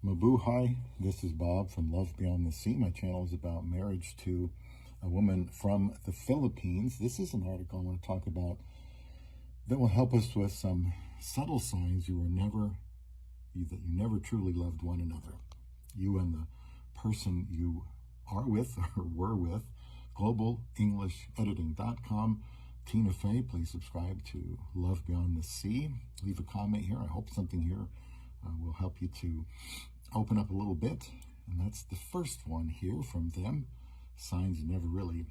Mabuhay, this is Bob from Love Beyond the Sea. My channel is about marriage to a woman from the Philippines. This is an article I want to talk about that will help us with some subtle signs that you never truly loved one another. You and the person you are with or were with. GlobalEnglishEditing.com. Tina Fey, please subscribe to Love Beyond the Sea. Leave a comment here. I hope something here will help you to open up a little bit. And that's the first one here from them. Signs you never really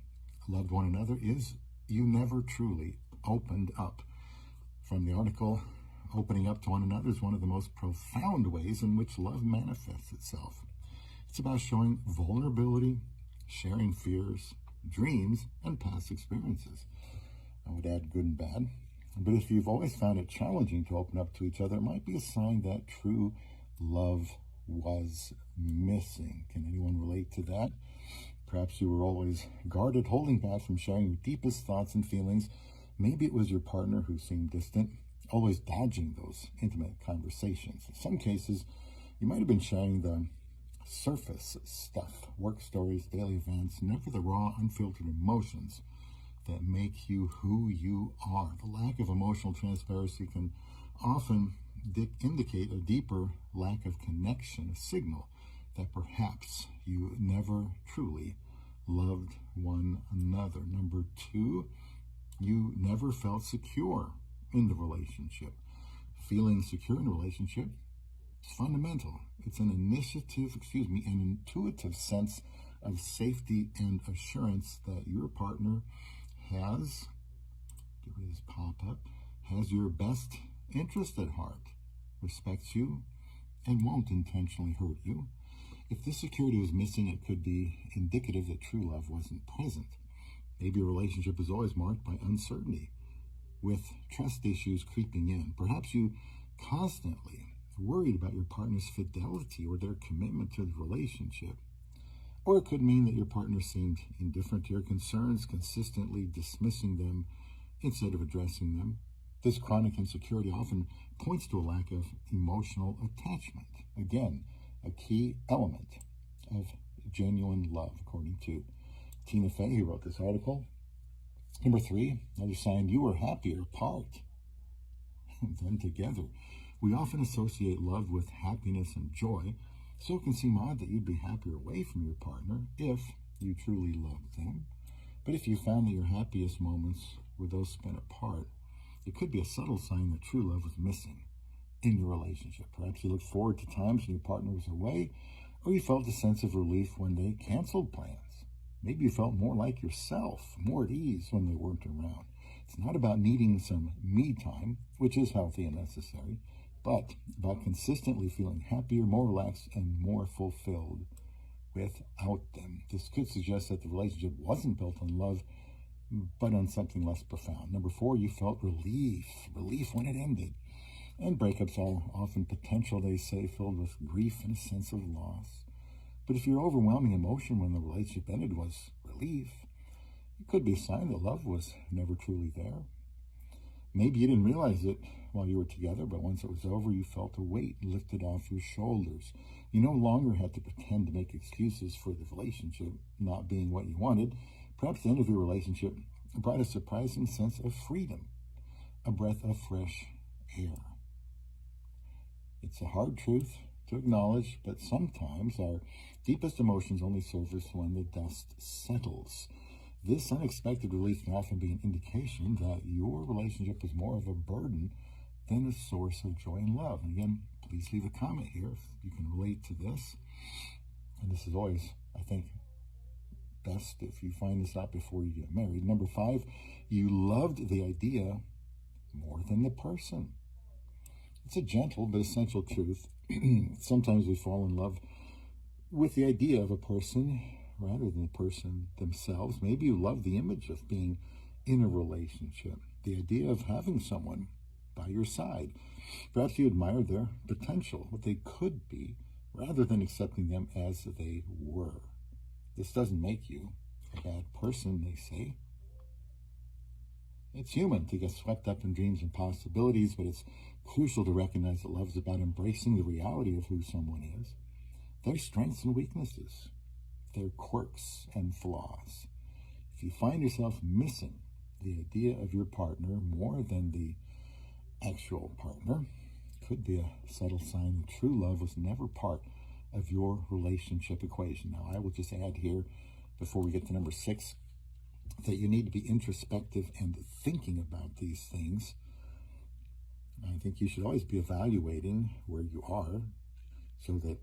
loved one another is you never truly opened up. From the article, opening up to one another is one of the most profound ways in which love manifests itself. It's about showing vulnerability, sharing fears, dreams, and past experiences. I would add good and bad. But if you've always found it challenging to open up to each other, it might be a sign that true love was missing. Can anyone relate to that? Perhaps you were always guarded, holding back from sharing your deepest thoughts and feelings. Maybe it was your partner who seemed distant, always dodging those intimate conversations. In some cases, you might have been sharing the surface stuff, work stories, daily events, never the raw, unfiltered emotions that make you who you are. The lack of emotional transparency can often indicate a deeper lack of connection, a signal that perhaps you never truly loved one another. Number two, you never felt secure in the relationship. Feeling secure in a relationship is fundamental. It's an an intuitive sense of safety and assurance that your partner has, get rid of this pop-up, has your best interest at heart, respects you, and won't intentionally hurt you. If this security was missing, it could be indicative that true love wasn't present. Maybe a relationship is always marked by uncertainty, with trust issues creeping in. Perhaps you constantly worried about your partner's fidelity or their commitment to the relationship. Or it could mean that your partner seemed indifferent to your concerns, consistently dismissing them instead of addressing them. This chronic insecurity often points to a lack of emotional attachment. Again, a key element of genuine love, according to Tina Fey, who wrote this article. Number three, another sign you were happier apart than together. We often associate love with happiness and joy, so it can seem odd that you'd be happier away from your partner if you truly loved them. But if you found that your happiest moments were those spent apart, it could be a subtle sign that true love was missing in your relationship. Perhaps you looked forward to times when your partner was away, or you felt a sense of relief when they canceled plans. Maybe you felt more like yourself, more at ease when they weren't around. It's not about needing some me time, which is healthy and necessary, but about consistently feeling happier, more relaxed, and more fulfilled without them. This could suggest that the relationship wasn't built on love, but on something less profound. Number four, you felt relief when it ended. And breakups are often potential, they say, filled with grief and a sense of loss. But if your overwhelming emotion when the relationship ended was relief, it could be a sign that love was never truly there. Maybe you didn't realize it while you were together, but once it was over, you felt a weight lifted off your shoulders. You no longer had to pretend to make excuses for the relationship not being what you wanted. Perhaps the end of your relationship brought a surprising sense of freedom, a breath of fresh air. It's a hard truth to acknowledge, but sometimes our deepest emotions only surface when the dust settles. This unexpected relief can often be an indication that your relationship is more of a burden than a source of joy and love. And again, please leave a comment here if you can relate to this. And this is always, I think, best if you find this out before you get married. Number five, you loved the idea more than the person. It's a gentle but essential truth. Sometimes we fall in love with the idea of a person rather than the person themselves. Maybe you love the image of being in a relationship, the idea of having someone by your side. Perhaps you admire their potential, what they could be, rather than accepting them as they were. This doesn't make you a bad person, they say. It's human to get swept up in dreams and possibilities, but it's crucial to recognize that love is about embracing the reality of who someone is, their strengths and weaknesses, their quirks and flaws. If you find yourself missing the idea of your partner more than the actual partner, it could be a subtle sign that true love was never part of your relationship equation. Now, I will just add here, before we get to number 6, that you need to be introspective and thinking about these things. I think you should always be evaluating where you are so that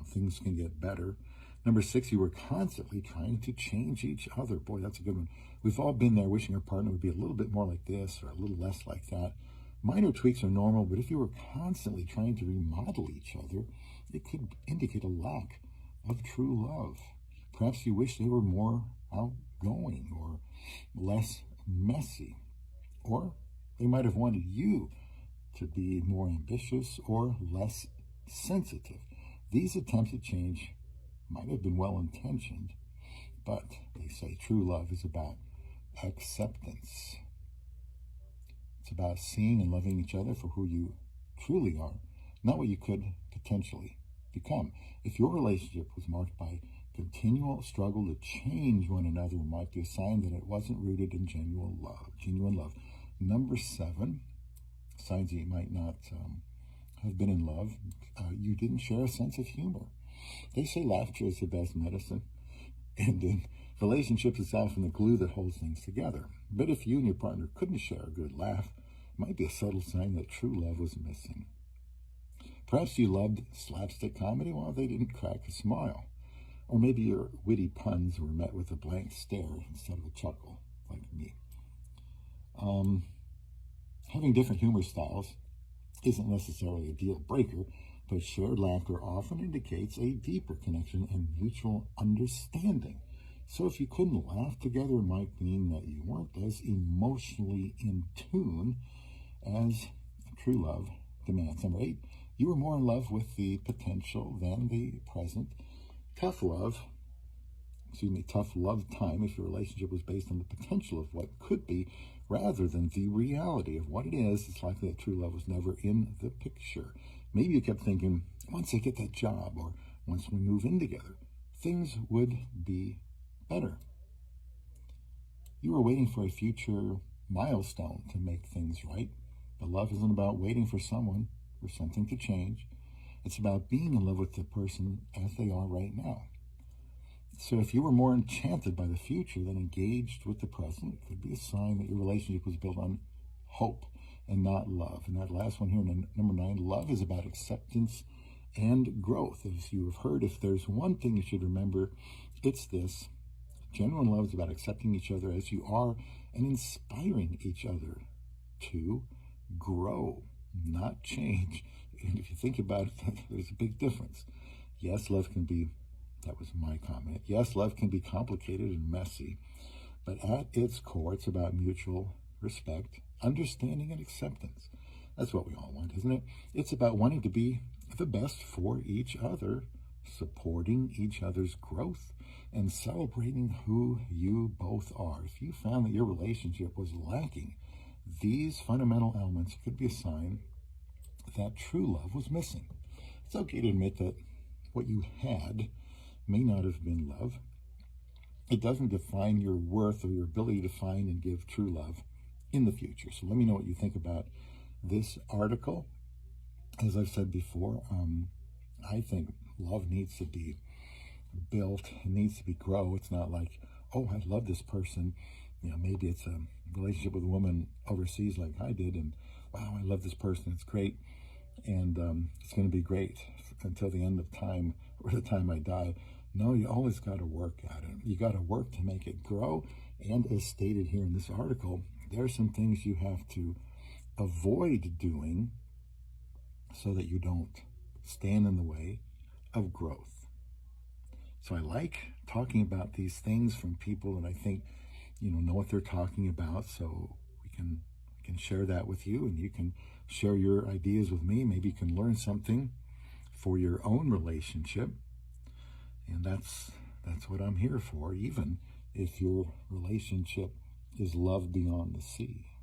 things can get better. Number 6, you were constantly trying to change each other. Boy, that's a good one. We've all been there, wishing our partner would be a little bit more like this or a little less like that. Minor tweaks are normal, but if you were constantly trying to remodel each other, it could indicate a lack of true love. Perhaps you wish they were more outgoing or less messy, or they might have wanted you to be more ambitious or less sensitive. These attempts at change might have been well-intentioned, but they say true love is about acceptance. It's about seeing and loving each other for who you truly are, not what you could potentially become. If your relationship was marked by continual struggle to change one another, it might be a sign that it wasn't rooted in genuine love. Number 7, signs that you might not have been in love. You didn't share a sense of humor. They say laughter is the best medicine, and in relationships, it's often the glue that holds things together. But if you and your partner couldn't share a good laugh, it might be a subtle sign that true love was missing. Perhaps you loved slapstick comedy while they didn't crack a smile. Or maybe your witty puns were met with a blank stare instead of a chuckle, like me. Having different humor styles isn't necessarily a deal breaker, but shared laughter often indicates a deeper connection and mutual understanding. So if you couldn't laugh together, it might mean that you weren't as emotionally in tune as true love demands. Number 8, you were more in love with the potential than the present. Tough love time if your relationship was based on the potential of what could be rather than the reality of what it is. It's likely that true love was never in the picture. Maybe you kept thinking, once I get that job or once we move in together, things would be better. You were waiting for a future milestone to make things right, but love isn't about waiting for someone or something to change. It's about being in love with the person as they are right now. So if you were more enchanted by the future than engaged with the present, it could be a sign that your relationship was built on hope and not love. And that last one here, number 9, love is about acceptance and growth. As you have heard, if there's one thing you should remember, it's this. Genuine love is about accepting each other as you are and inspiring each other to grow, not change. And if you think about it, there's a big difference. Yes, love can be, that was my comment, yes, love can be complicated and messy, but at its core, it's about mutual respect, understanding, and acceptance. That's what we all want, isn't it? It's about wanting to be the best for each other, supporting each other's growth, and celebrating who you both are. If you found that your relationship was lacking these fundamental elements, it could be a sign that true love was missing. It's okay to admit that what you had may not have been love. It doesn't define your worth or your ability to find and give true love in the future. So let me know what you think about this article. As I've said before, I think love needs to be built. It needs to be grow. It's not like, oh, I love this person. Maybe it's a relationship with a woman overseas like I did, and wow, I love this person. It's great. And it's going to be great until the end of time or the time I die. No, you always got to work at it. You got to work to make it grow. And as stated here in this article, there are some things you have to avoid doing so that you don't stand in the way of growth. So I like talking about these things from people that I think, know what they're talking about. So we can share that with you, and you can share your ideas with me. Maybe you can learn something for your own relationship. And that's what I'm here for, even if your relationship is love beyond the sea.